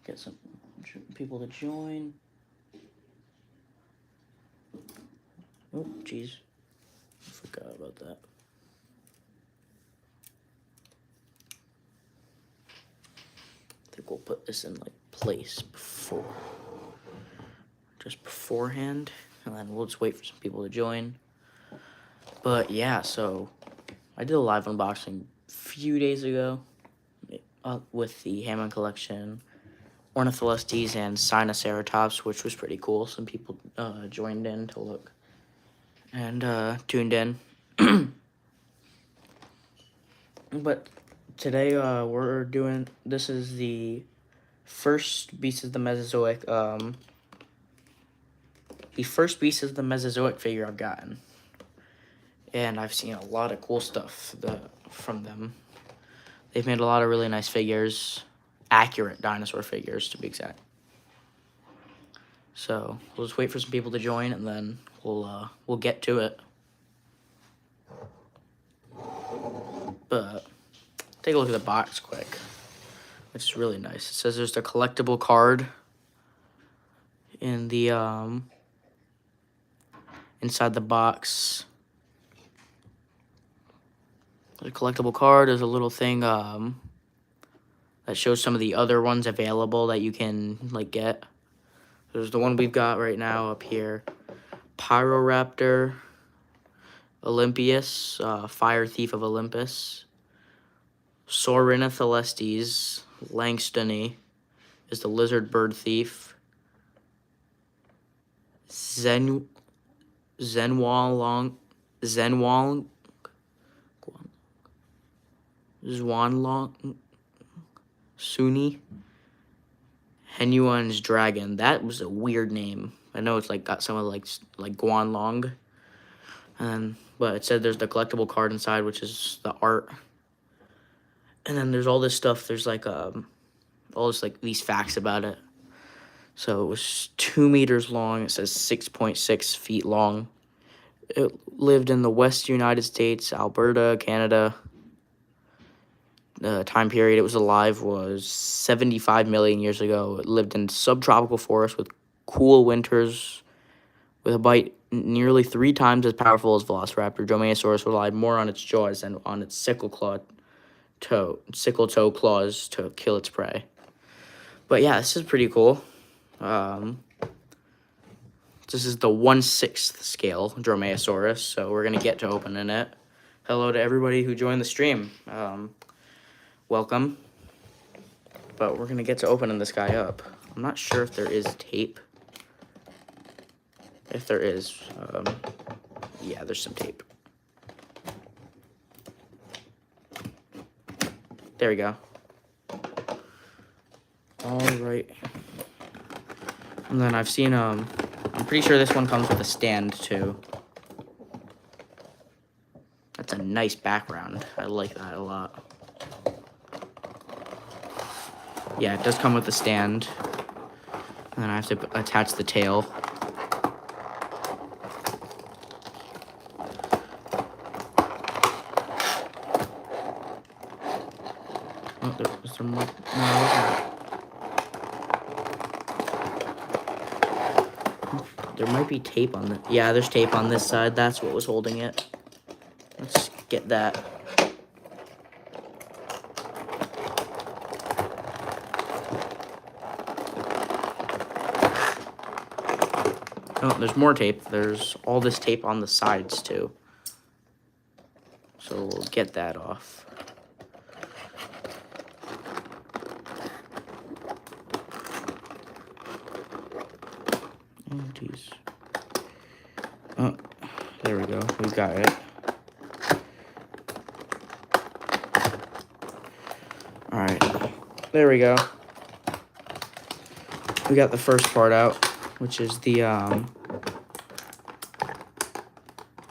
Get some people to join. Oh, jeez. I forgot about that. I think we'll put this in like place just beforehand, and then we'll just wait for some people to join. But yeah, so I did a live unboxing a few days ago with the Hammond collection, Ornitholestes and Sinoceratops, which was pretty cool. Some people joined in to look and tuned in. But today we're doing, this is the first beast of the Mesozoic, the first beast of the Mesozoic figure I've gotten. And I've seen a lot of cool stuff from them. They've made a lot of really nice figures, accurate dinosaur figures to be exact. So we'll just wait for some people to join, and then we'll get to it. But take a look at the box quick, which is really nice. It says there's a collectible card in the inside the box. The collectible card is a little thing that shows some of the other ones available that you can like get. There's the one we've got right now up here, Pyroraptor Olympius, Fire Thief of Olympus. Saurinatholestes Langstoni is the Lizard Bird Thief. Zhuanlong Suni Henyuan's Dragon. That was a weird name. I know it's like got some of like Guanlong. But it said there's the collectible card inside, which is the art. And then there's all this stuff. There's like all this like these facts about it. So it was 2 meters long. It says 6.6 feet long. It lived in the West United States, Alberta, Canada. The time period it was alive was 75 million years ago. It lived in subtropical forests with cool winters, with a bite nearly 3 times as powerful as Velociraptor. Dromaeosaurus relied more on its jaws than on its sickle toe claws to kill its prey. But yeah, this is pretty cool. This is the 1/6 scale Dromaeosaurus, so we're gonna get to opening it. Hello to everybody who joined the stream. Welcome. But we're gonna get to opening this guy up. I'm not sure if there is tape. If there is, yeah, there's some tape. There we go. All right. And then I've seen, I'm pretty sure this one comes with a stand too. That's a nice background. I like that a lot. Yeah, it does come with a stand. And then I have to attach the tail. Oh, is there more? No, there might be tape on the... Yeah, there's tape on this side. That's what was holding it. Let's get that. Oh, there's more tape. There's all this tape on the sides, too. So we'll get that off. Oh, jeez. Oh, there we go. We got it. Alright. There we go. We got the first part out, which is the, I'm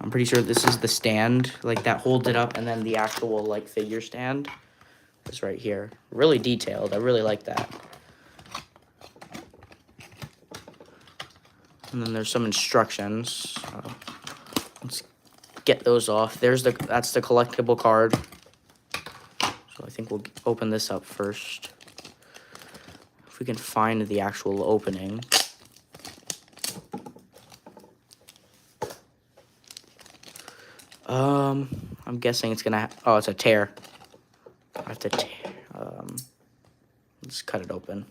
pretty sure this is the stand, like, that holds it up, and then the actual, like, figure stand is right here. Really detailed. I really like that. And then there's some instructions. Let's get those off. That's the collectible card. So I think we'll open this up first. If we can find the actual opening. I'm guessing it's gonna. Oh, it's a tear. I have to tear. Let's cut it open.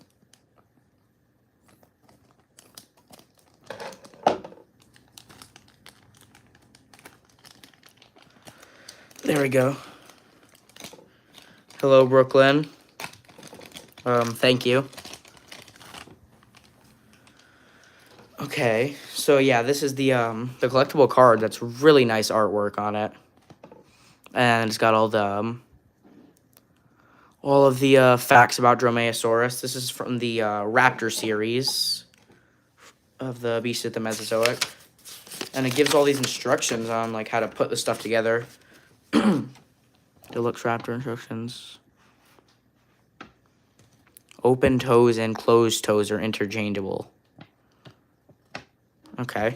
There we go. Hello, Brooklyn. Thank you. Okay, so yeah, this is the collectible card. That's really nice artwork on it, and it's got all of the facts about Dromaeosaurus. This is from the Raptor series of the Beast of the Mesozoic, and it gives all these instructions on like how to put the stuff together. Deluxe Raptor instructions. Open toes and closed toes are interchangeable. Okay.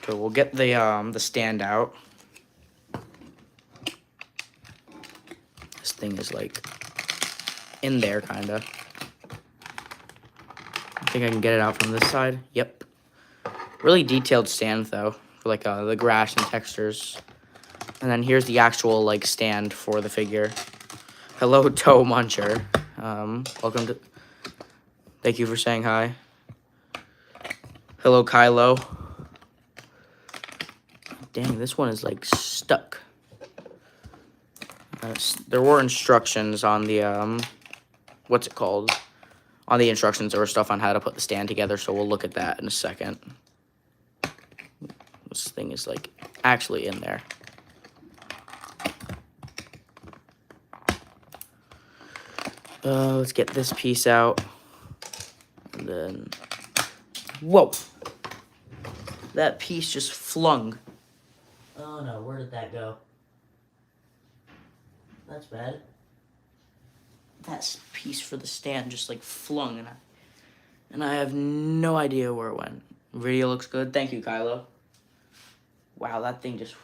So we'll get the stand out. This thing is like in there, kinda. I think I can get it out from this side. Yep. Really detailed stand though, for like the grass and textures. And then here's the actual like stand for the figure. Hello, Toe Muncher. Welcome to. Thank you for saying hi. Hello, Kylo. Dang, this one is like stuck. There were instructions on the what's it called? On the instructions, there was stuff on how to put the stand together, so we'll look at that in a second. This thing is like actually in there. Let's get this piece out. And then, whoa! That piece just flung. Oh no, where did that go? That's bad. That piece for the stand just like flung, and I have no idea where it went. Video looks good. Thank you, Kylo. Wow, that thing just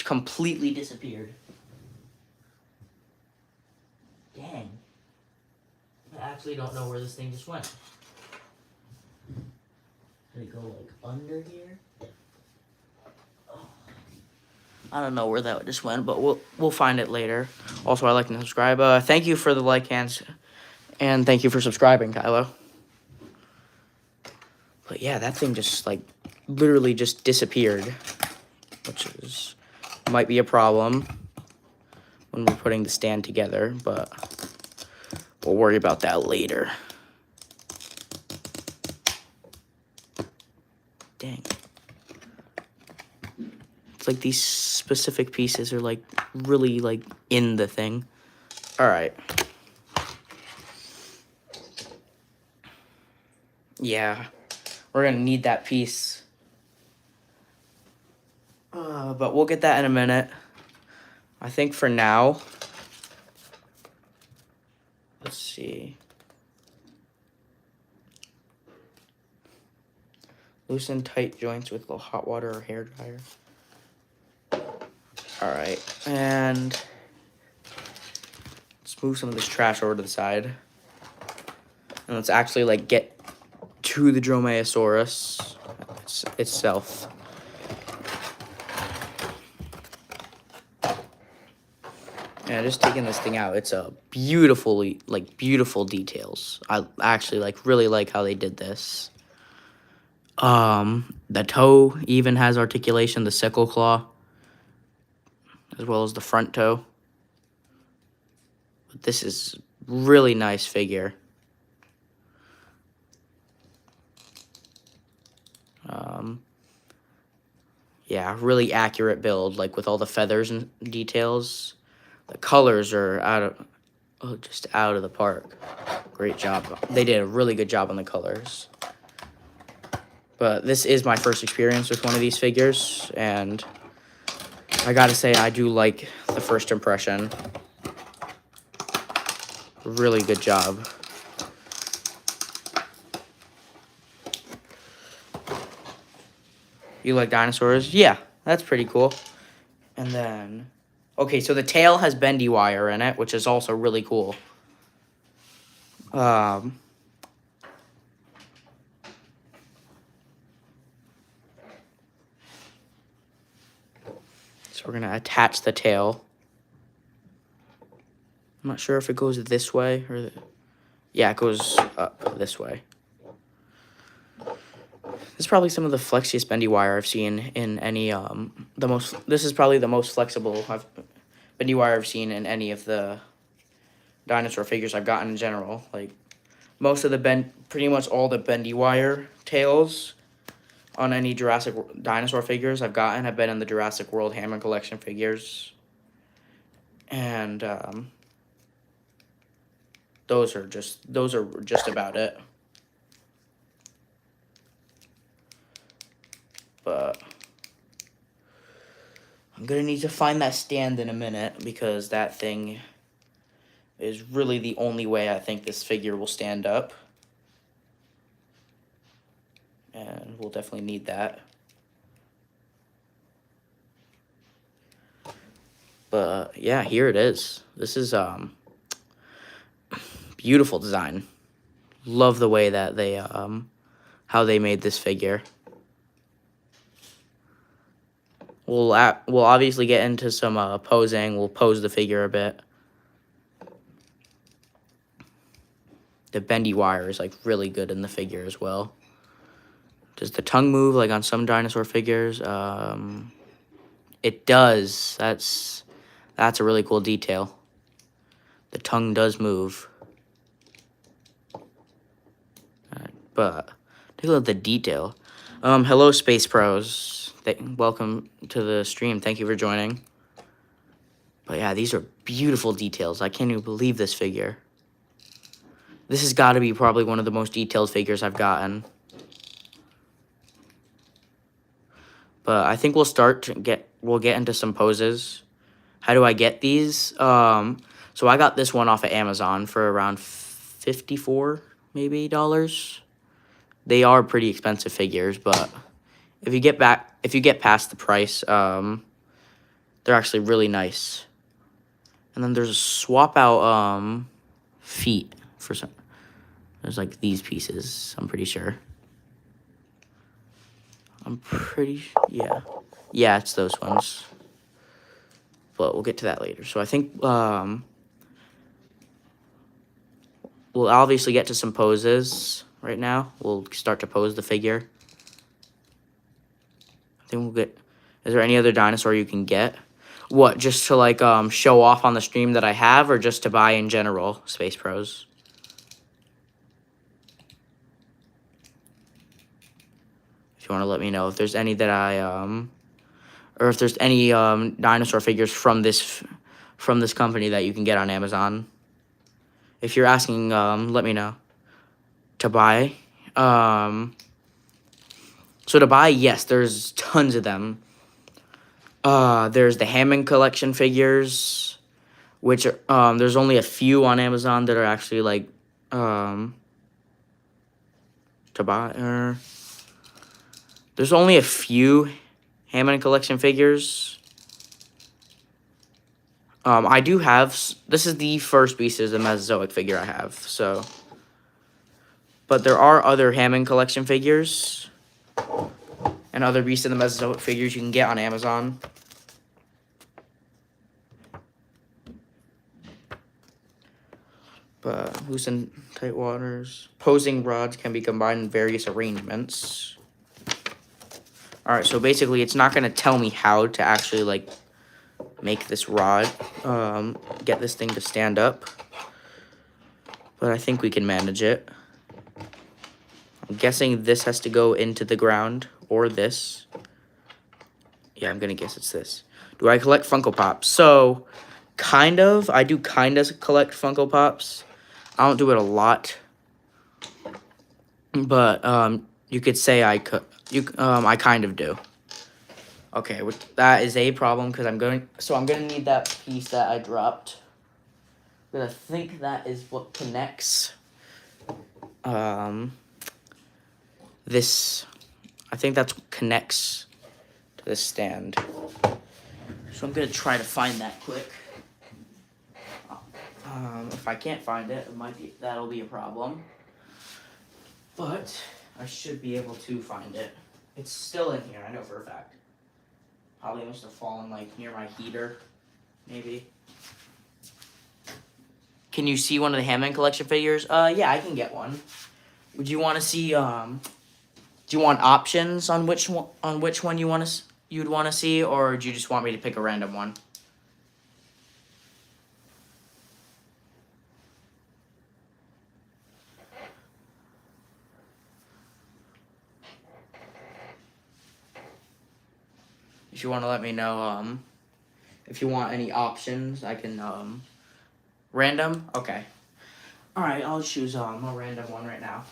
completely disappeared. Dang. I actually don't know where this thing just went. Did it go like under here? Oh. I don't know where that just went, but we'll find it later. Also, I like and subscribe. Thank you for the like hands, and thank you for subscribing, Kylo. But yeah, that thing just like literally just disappeared, which is might be a problem when we're putting the stand together, but we'll worry about that later. Dang. It's like these specific pieces are like really like in the thing. All right. Yeah, we're gonna need that piece. But we'll get that in a minute. I think for now, let's see. Loosen tight joints with a little hot water or hair dryer. All right, and let's move some of this trash over to the side. And let's actually like get to the Dromaeosaurus itself. Yeah, just taking this thing out, it's a beautiful details. I actually like really like how they did this. The toe even has articulation, the sickle claw, as well as the front toe. But this is really nice figure. Yeah, really accurate build, like with all the feathers and details. The colors are just out of the park. Great job. They did a really good job on the colors. But this is my first experience with one of these figures, and I gotta say, I do like the first impression. Really good job. You like dinosaurs? Yeah, that's pretty cool. And then, okay, so the tail has bendy wire in it, which is also really cool. Um, so we're going to attach the tail. I'm not sure if it goes this way or... Yeah, it goes up this way. This is probably some of the flexiest bendy wire I've seen in any, this is probably the most flexible bendy wire I've seen in any of the dinosaur figures I've gotten in general. Like, most of the pretty much all the bendy wire tails on any Jurassic dinosaur figures I've gotten have been in the Jurassic World Hammond Collection figures. And, those are just about it. But I'm gonna need to find that stand in a minute, because that thing is really the only way I think this figure will stand up. And we'll definitely need that. But yeah, here it is. This is beautiful design. Love the way that they how they made this figure. We'll obviously get into some posing. We'll pose the figure a bit. The bendy wire is like really good in the figure as well. Does the tongue move like on some dinosaur figures? It does. That's a really cool detail. The tongue does move. But take a look at the detail. Hello, Space Pros. Welcome to the stream. Thank you for joining. But yeah, these are beautiful details. I can't even believe this figure. This has got to be probably one of the most detailed figures I've gotten. But I think we'll get into some poses. How do I get these? So I got this one off of Amazon for around $54 maybe dollars. They are pretty expensive figures, but if you get past the price, they're actually really nice. And then there's a swap out feet for some. There's like these pieces, I'm pretty sure. Yeah, it's those ones. But we'll get to that later. So I think we'll obviously get to some poses right now. We'll start to pose the figure. I think we'll get... Is there any other dinosaur you can get? What, just to like show off on the stream that I have, or just to buy in general, Space Pros? If you want to let me know if there's any that or if there's any dinosaur figures from this company that you can get on Amazon. If you're asking, let me know. To buy, so to buy, yes, there's tons of them. There's the Hammond Collection figures, which are, there's only a few on Amazon that are actually like to buy. There's only a few Hammond Collection figures. I do have... This is the first pieces of Mesozoic figure I have, so... But there are other Hammond Collection figures and other Beasts of the Mesozoic figures you can get on Amazon. But loose and tight waters. Posing rods can be combined in various arrangements. Alright, so basically it's not going to tell me how to actually, like, make this rod, get this thing to stand up. But I think we can manage it. I'm guessing this has to go into the ground, or this. Yeah, I'm going to guess it's this. Do I collect Funko Pops? So, kind of. I do kind of collect Funko Pops. I don't do it a lot. But, you could say I kind of do. Okay, that is a problem, because I'm going to need that piece that I dropped. But I think that is what connects, this, I think that's what connects to this stand. So I'm going to try to find that quick. If I can't find it, that'll be a problem. But I should be able to find it. It's still in here, I know for a fact. Probably must have fallen like near my heater, maybe. Can you see one of the Hammond collection figures? Yeah, I can get one. Would you want to see? Do you want options on which one you'd want to see, or do you just want me to pick a random one? If you want to let me know, if you want any options, I can, random? Okay. Alright, I'll choose, a random one right now.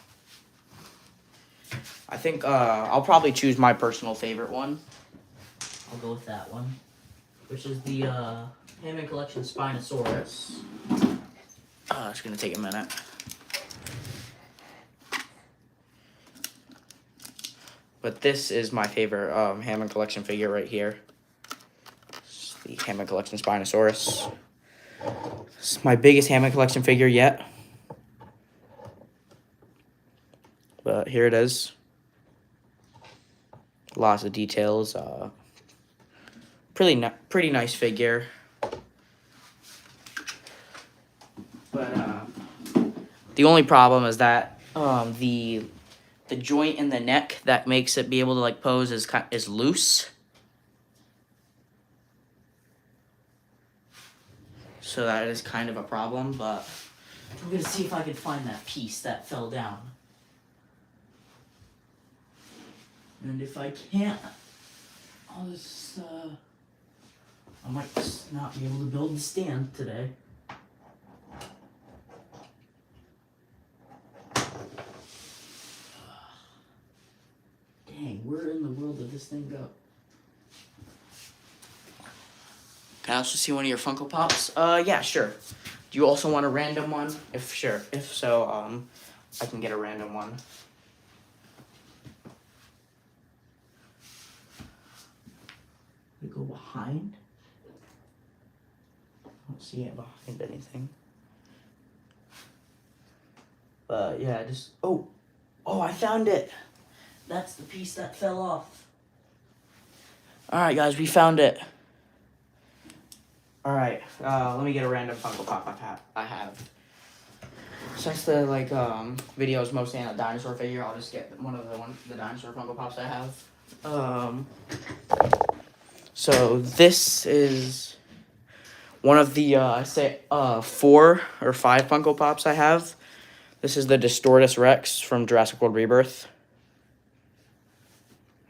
I think, I'll probably choose my personal favorite one. I'll go with that one. Which is the, Hammond Collection Spinosaurus. It's gonna take a minute. But this is my favorite Hammond Collection figure right here. It's the Hammond Collection Spinosaurus. It's my biggest Hammond Collection figure yet. But here it is. Lots of details. Pretty nice figure. But the only problem is that the joint in the neck that makes it be able to like pose is loose. So that is kind of a problem, but I'm gonna see if I can find that piece that fell down. And if I can't, I'll just I might just not be able to build the stand today. Dang, where in the world did this thing go? Can I also see one of your Funko Pops? Yeah, sure. Do you also want a random one? If so, I can get a random one. We go behind? I don't see it behind anything. But yeah, oh, I found it. That's the piece that fell off. Alright guys, we found it. Alright, let me get a random Funko Pop I have. Since the video is mostly on a dinosaur figure, I'll just get one of the dinosaur Funko Pops I have. So this is one of the 4 or 5 Funko Pops I have. This is the Dromaeosaurus Rex from Jurassic World Rebirth.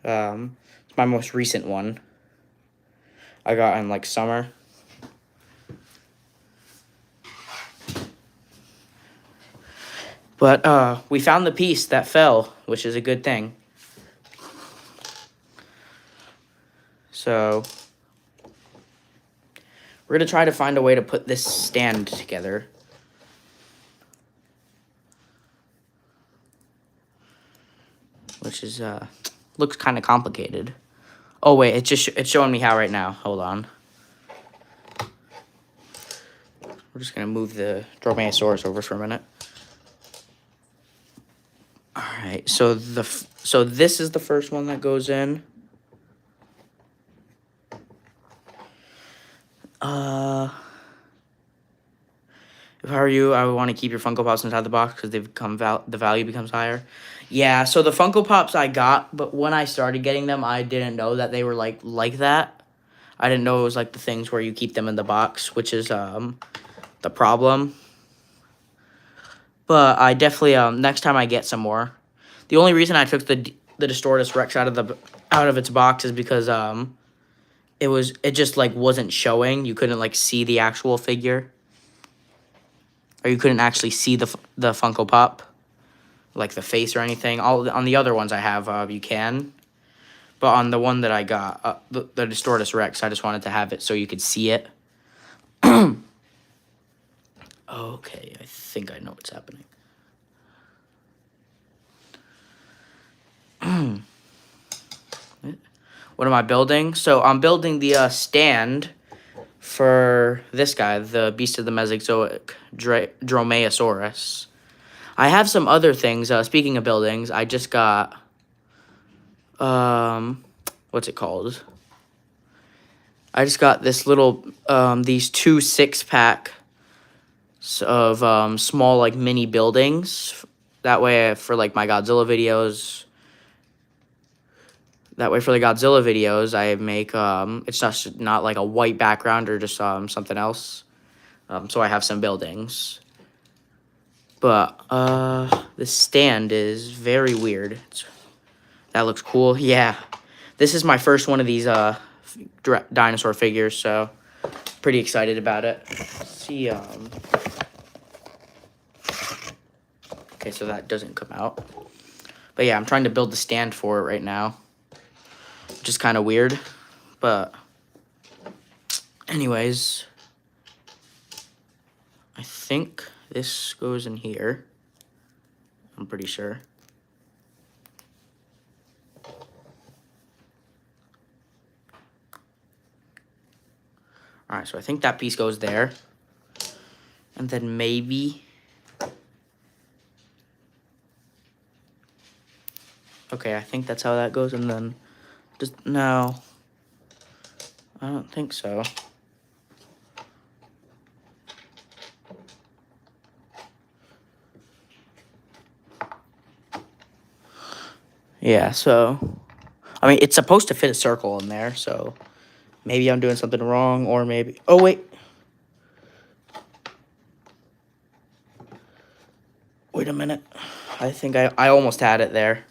It's my most recent one. I got in like summer. But we found the piece that fell, which is a good thing. So we're gonna try to find a way to put this stand together. Which is looks kind of complicated. Oh wait, it's showing me how right now. Hold on. We're just gonna move the Dromaeosaurus over for a minute. All right, so this is the first one that goes in. If I were you, I would want to keep your Funko Pops inside the box because the value becomes higher. Yeah, so the Funko Pops I got, but when I started getting them, I didn't know that they were like that. I didn't know it was like the things where you keep them in the box, which is the problem. But I definitely next time I get some more. The only reason I took the Dromaeosaurus Rex out of its box is because it just like wasn't showing. You couldn't like see the actual figure. Or you couldn't actually see the Funko Pop, like the face or anything. On the other ones I have, you can. But on the one that I got, the Dromaeosaurus Rex, I just wanted to have it so you could see it. Okay, I think I know what's happening. What am I building? So I'm building the stand for this guy, the beast of the Mesozoic, Dromaeosaurus. I have some other things. Speaking of buildings, I just got, what's it called? I just got this little, these 2 6-pack of small, like, mini buildings. That way, for, like, my Godzilla videos. That way, for the Godzilla videos, I make, it's just not, like, a white background or just, something else. So I have some buildings. But, this stand is very weird. That looks cool. Yeah. This is my first one of these, dinosaur figures, so pretty excited about it. Let's see, okay, so that doesn't come out. But yeah, I'm trying to build the stand for it right now, which is kind of weird. But anyways, I think this goes in here. I'm pretty sure. All right, so I think that piece goes there. And then maybe... Okay, I think that's how that goes, and then... Just, no. I don't think so. Yeah, so... I mean, it's supposed to fit a circle in there, so... Maybe I'm doing something wrong, or maybe... Oh, wait. Wait a minute. I think I almost had it there.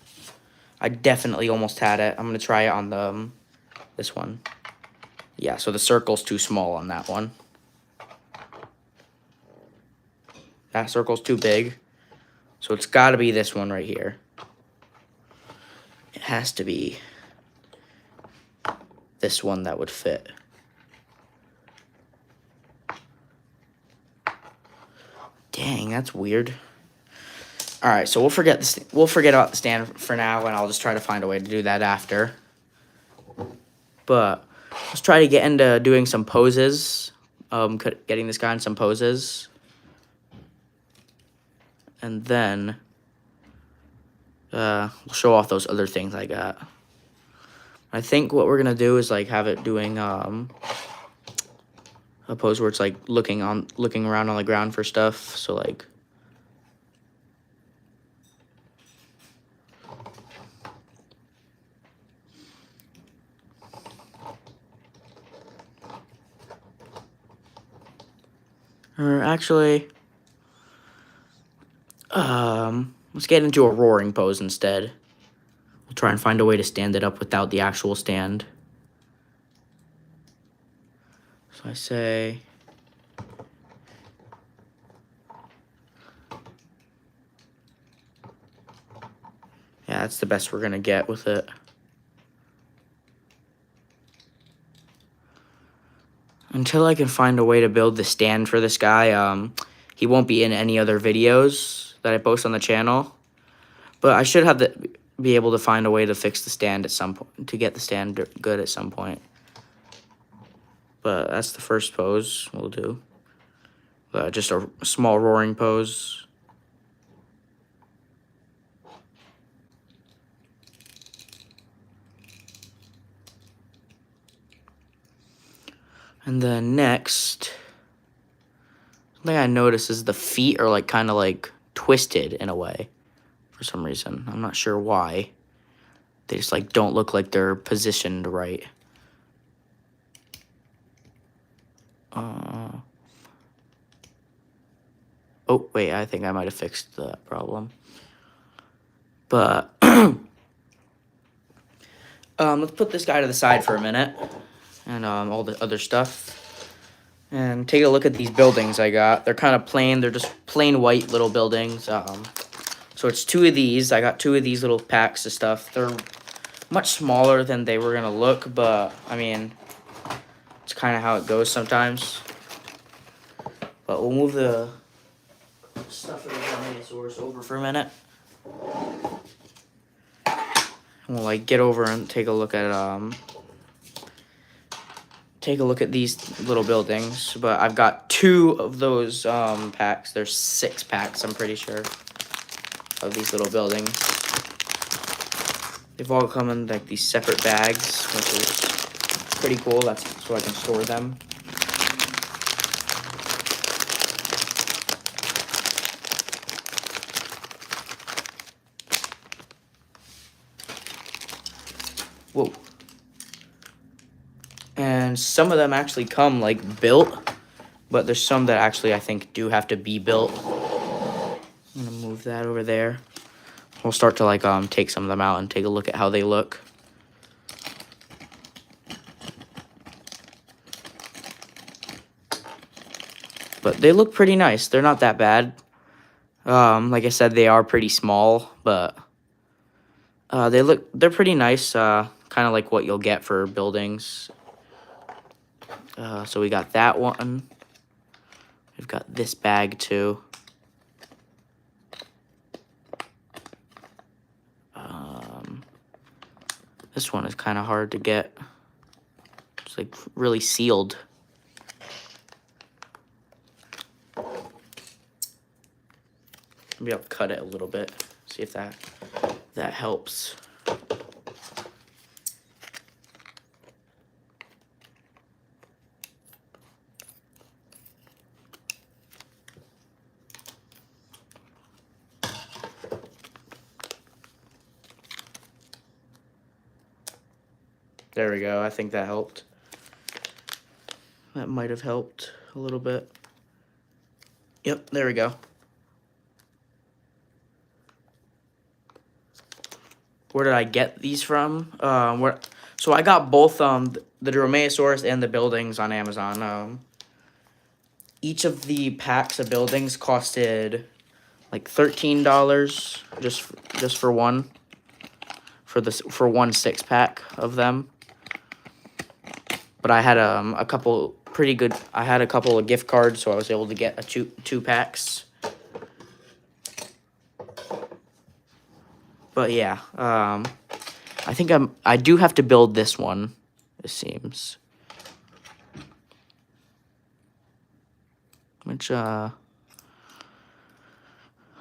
I definitely almost had it. I'm going to try it on the this one. Yeah, so the circle's too small on that one. That circle's too big. So it's got to be this one right here. It has to be this one that would fit. Dang, that's weird. All right, so we'll forget about the stand for now, and I'll just try to find a way to do that after. But let's try to get into doing some poses. Getting this guy in some poses, and then we'll show off those other things I got. I think what we're gonna do is like have it doing a pose where it's like looking around on the ground for stuff. So like. Or actually, let's get into a roaring pose instead. We'll try and find a way to stand it up without the actual stand. So I say... Yeah, that's the best we're gonna get with it. Until I can find a way to build the stand for this guy, he won't be in any other videos that I post on the channel. But I should have be able to find a way to fix the stand at some point, to get the stand good at some point. But that's the first pose we'll do. Just a small roaring pose. And then next, something I noticed is the feet are like kind of like twisted in a way for some reason. I'm not sure why. They just like don't look like they're positioned right. Oh wait, I think I might have fixed that problem. But let's put this guy to the side for a minute. And all the other stuff. And take a look at these buildings I got. They're kind of plain. They're just plain white little buildings. So it's 2 of these. I got 2 of these little packs of stuff. They're much smaller than they were going to look. But, I mean, it's kind of how it goes sometimes. But we'll move the stuff of the Dromaeosaurus over for a minute. And we'll, like, get over and take a look at take a look at these little buildings. But I've got 2 of those packs. There's 6 packs, I'm pretty sure, of these little buildings. They've all come in like these separate bags, which is pretty cool. That's so I can store them. Whoa. And some of them actually come like built, but there's some that actually I think do have to be built. I'm gonna move that over there. We'll start to like take some of them out and take a look at how they look. But they look pretty nice. They're not that bad. Like I said, they are pretty small, but they're pretty nice. Kind of like what you'll get for buildings. So we got that one. We've got this bag too. This one is kind of hard to get. It's like really sealed. Maybe I'll cut it a little bit. See if that helps. There we go. I think that helped. That might have helped a little bit. Yep, there we go. Where did I get these from? So I got both the Dromaeosaurus and the buildings on Amazon. Each of the packs of buildings costed like $13 just for one. For one 6-pack of them. But I had a couple pretty good. I had a couple of gift cards, so I was able to get two packs. But yeah, I think I do have to build this one. It seems, which I'm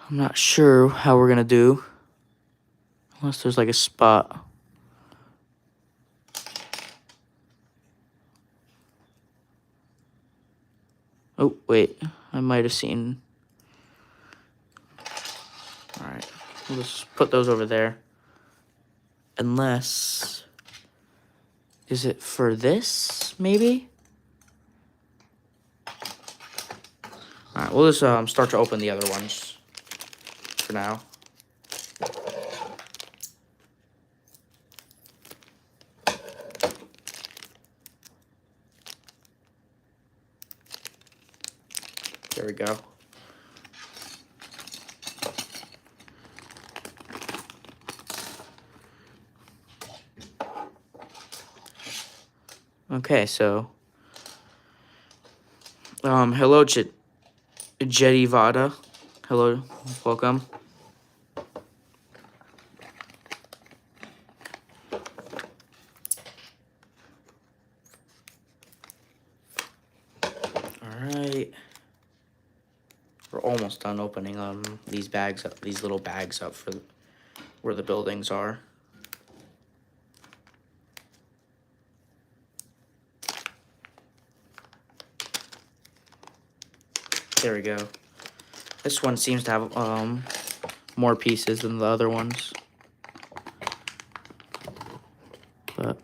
not sure how we're gonna do, unless there's like a spot. Oh, wait. I might have seen. Alright. We'll just put those over there. Unless. Is it for this, maybe? Alright, we'll just start to open the other ones for now. There we go. Okay, so hello Jetty Vada. Hello, welcome. Alright. We're almost done opening these bags up, these little bags up for where the buildings are. There we go. This one seems to have more pieces than the other ones. But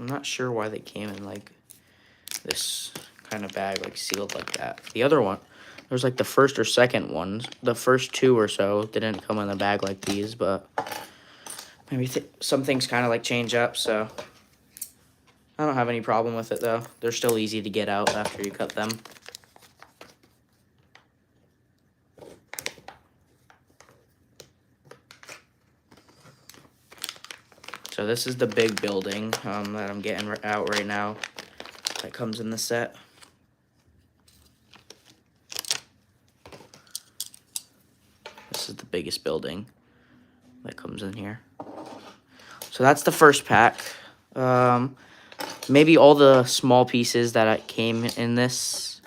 I'm not sure why they came in like this kind of bag, like sealed like that. The other one, there's like the first or second ones. The first 2 or so didn't come in a bag like these, but maybe some things kind of like change up, so I don't have any problem with it though. They're still easy to get out after you cut them. So this is the big building that I'm getting out right now. That comes in the set. This is the biggest building that comes in here. So that's the first pack. Maybe all the small pieces that came in this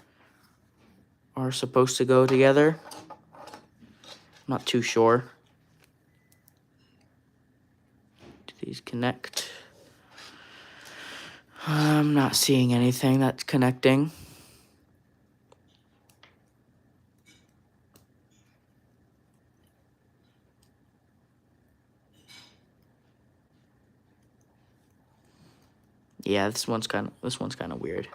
are supposed to go together. Not too sure. Do these connect? I'm not seeing anything that's connecting. Yeah, this one's kind of weird.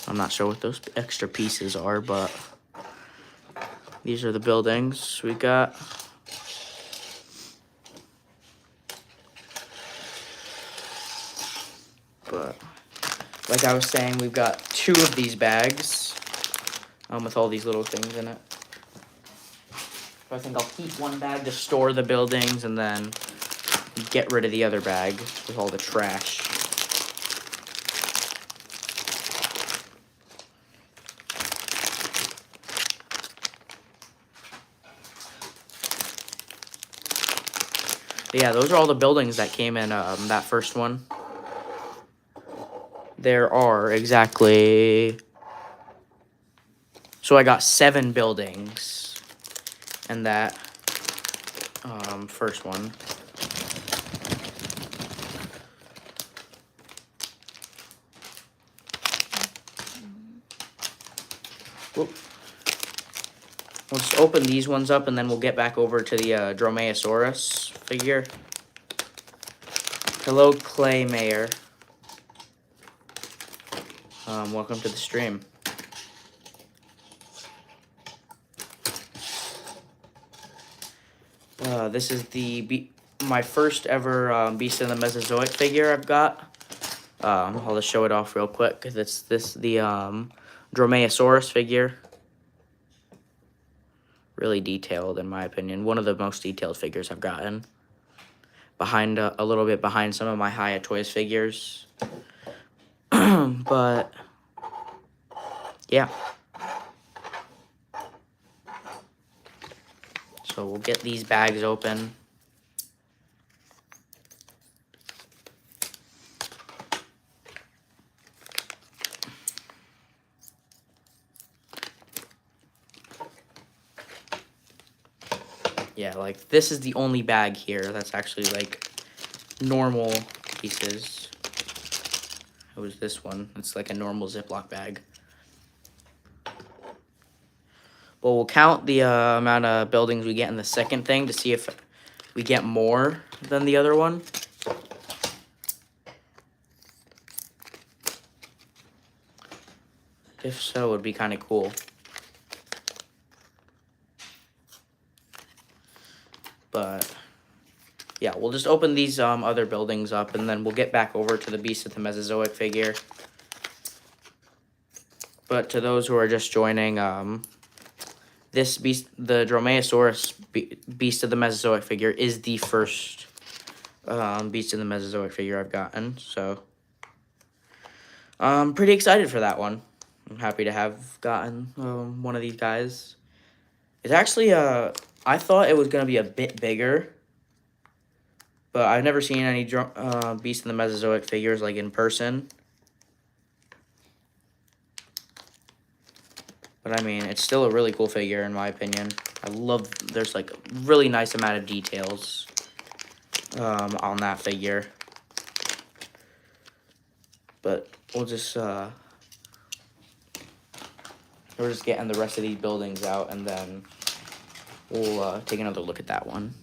I'm not sure what those extra pieces are, but these are the buildings we got. But like I was saying, we've got 2 of these bags with all these little things in it. So I think I'll keep one bag to store the buildings and then get rid of the other bag with all the trash. But yeah, those are all the buildings that came in that first one. There are exactly... So I got 7 buildings in that first one. Whoop. We'll just open these ones up and then we'll get back over to the Dromaeosaurus figure. Hello, Clay Mayer. Welcome to the stream. This is my first ever Beast in the Mesozoic figure I've got. I'll just show it off real quick. It's the Dromaeosaurus figure. Really detailed, in my opinion. One of the most detailed figures I've gotten. Behind a little bit behind some of my Hiya Toys figures. But yeah. So we'll get these bags open. Yeah, like, this is the only bag here that's actually, like, normal pieces. It was this one. It's like a normal Ziploc bag. But we'll count the amount of buildings we get in the second thing to see if we get more than the other one. If so, it would be kind of cool. But yeah, we'll just open these other buildings up, and then we'll get back over to the Beast of the Mesozoic figure. But to those who are just joining, this beast, the Dromaeosaurus Beast of the Mesozoic figure, is the first Beast of the Mesozoic figure I've gotten. So I'm pretty excited for that one. I'm happy to have gotten one of these guys. It's actually, I thought it was going to be a bit bigger. But I've never seen any Beast of the Mesozoic figures, like, in person. But, I mean, it's still a really cool figure, in my opinion. There's, like, a really nice amount of details on that figure. But we're just getting the rest of these buildings out, and then we'll take another look at that one.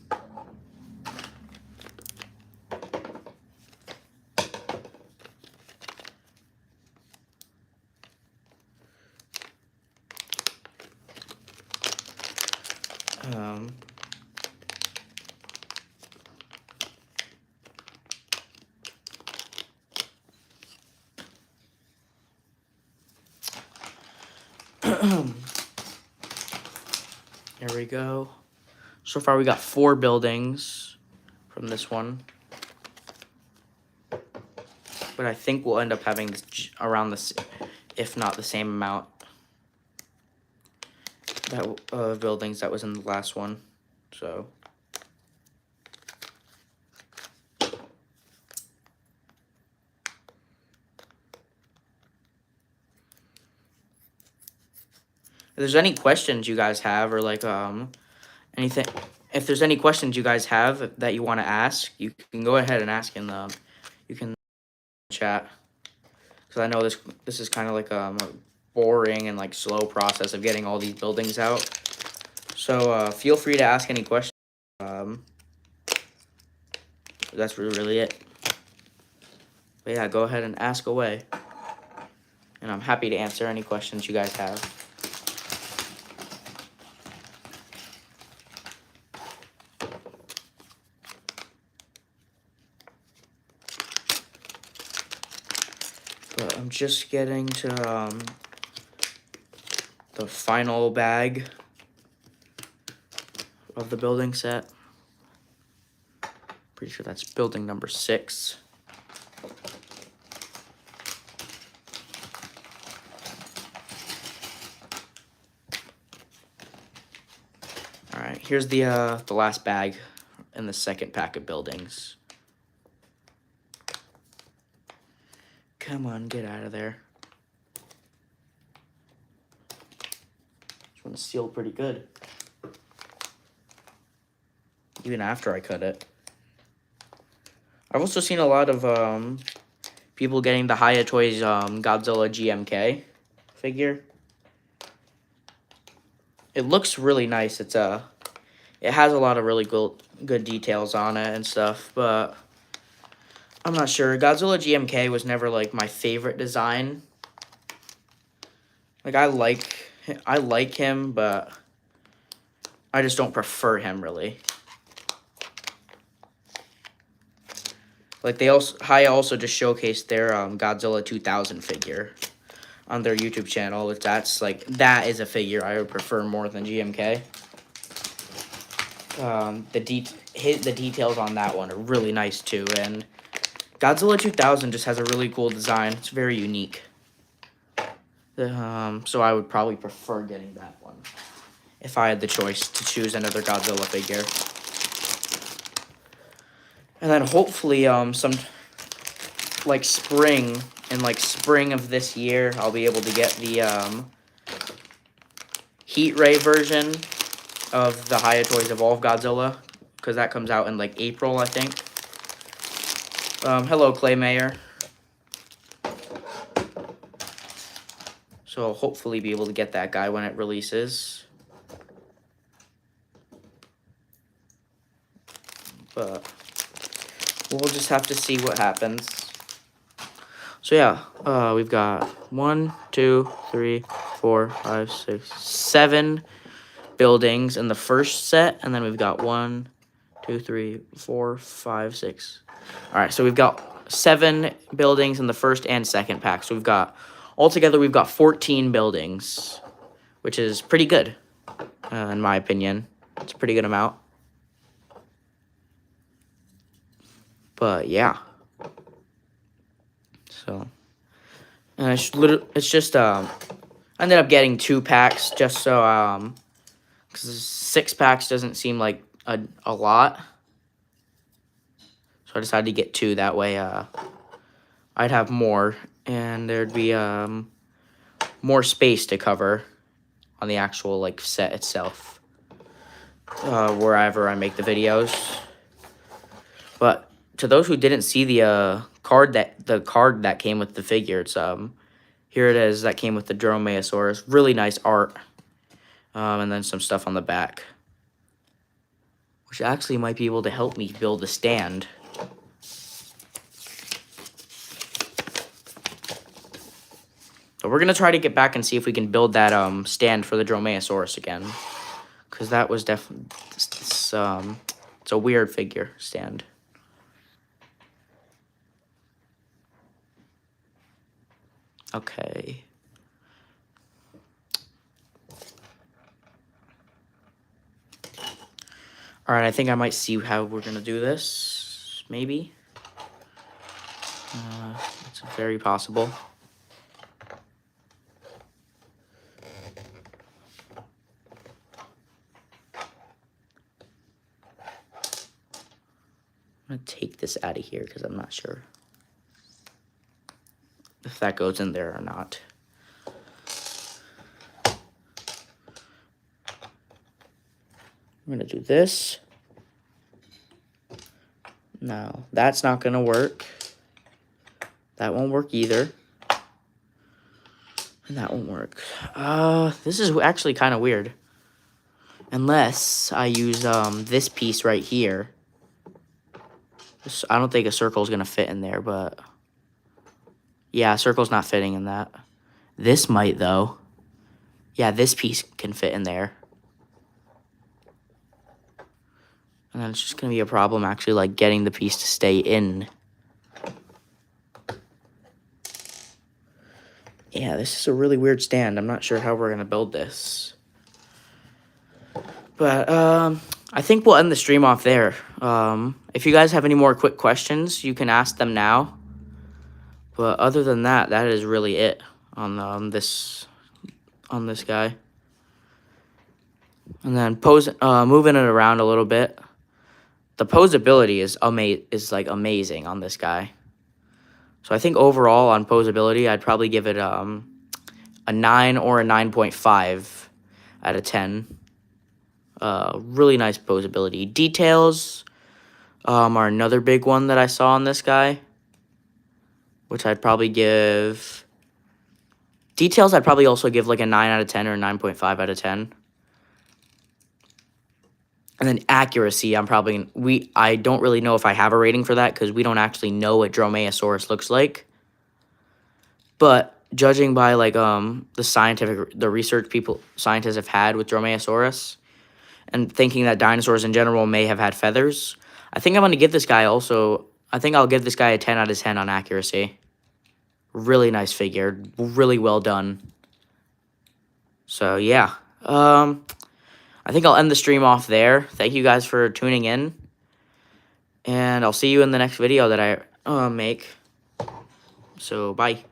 There we go. So far we got 4 buildings from this one. But I think we'll end up having around this, if not the same amount that buildings that was in the last one. So if there's any questions you guys have, or like anything, if there's any questions you guys have that you want to ask, you can go ahead and ask in the chat. Because I know this is kind of like a boring and like slow process of getting all these buildings out. So feel free to ask any questions. That's really it. But yeah, go ahead and ask away. And I'm happy to answer any questions you guys have. But I'm just getting to the final bag of the building set. Pretty sure that's building number 6. All right, here's the last bag in the second pack of buildings. Come on, get out of there. This one's sealed pretty good. Even after I cut it. I've also seen a lot of people getting the Hayatoys Godzilla GMK figure. It looks really nice. It has a lot of really good details on it and stuff, but I'm not sure. Godzilla GMK was never like my favorite design. Like I like him, but I just don't prefer him really. Like Haya also just showcased their Godzilla 2000 figure on their YouTube channel. That is a figure I would prefer more than GMK. The details on that one are really nice too, and Godzilla 2000 just has a really cool design. It's very unique. So I would probably prefer getting that one if I had the choice to choose another Godzilla figure. And then hopefully some spring of this year, I'll be able to get the Heat Ray version of the Hayatoys Evolve Godzilla, because that comes out in like April, I think. Hello, Clay Mayer. So I'll hopefully be able to get that guy when it releases. But we'll just have to see what happens. So yeah, we've got 1, 2, 3, 4, 5, 6, 7 buildings in the first set, and then we've got 1, 2, 3, 4, 5, 6. All right, so we've got 7 buildings in the first and second pack. So altogether we've got 14 buildings, which is pretty good, in my opinion. It's a pretty good amount. But yeah. So, and it's just I ended up getting 2 packs just so because 6 packs doesn't seem like a lot. So I decided to get 2, that way I'd have more, and there'd be more space to cover on the actual like set itself, wherever I make the videos. But to those who didn't see the card that came with the figure, it's here it is, that came with the Dromaeosaurus. Really nice art, and then some stuff on the back, which actually might be able to help me build a stand. So we're gonna try to get back and see if we can build that stand for the Dromaeosaurus again, because that was definitely it's a weird figure stand. Okay. All right, I think I might see how we're gonna do this. Maybe. It's very possible. I'm gonna take this out of here because I'm not sure if that goes in there or not. I'm gonna do this. No, that's not gonna work. That won't work either. And that won't work. This is actually kind of weird. Unless I use this piece right here. I don't think a circle is gonna fit in there, but yeah, a circle's not fitting in that. This might though. Yeah, this piece can fit in there. And then it's just gonna be a problem actually like getting the piece to stay in. Yeah, this is a really weird stand. I'm not sure how we're gonna build this. But I think we'll end the stream off there. If you guys have any more quick questions, you can ask them now. But other than that, that is really it on this guy. And then moving it around a little bit. The posability is like amazing on this guy. So I think overall on posability, I'd probably give it a 9 or a 9.5 out of 10. Really nice posability. Details are another big one that I saw on this guy, which I'd probably give. Details I'd probably also give like a 9 out of 10 or a 9.5 out of 10. And then accuracy, I don't really know if I have a rating for that because we don't actually know what Dromaeosaurus looks like. But judging by like the research scientists have had with Dromaeosaurus, and thinking that dinosaurs in general may have had feathers, I think I'm gonna give this guy I think I'll give this guy a 10 out of 10 on accuracy. Really nice figure, really well done. So yeah. I think I'll end the stream off there. Thank you guys for tuning in. And I'll see you in the next video that I make. So, bye.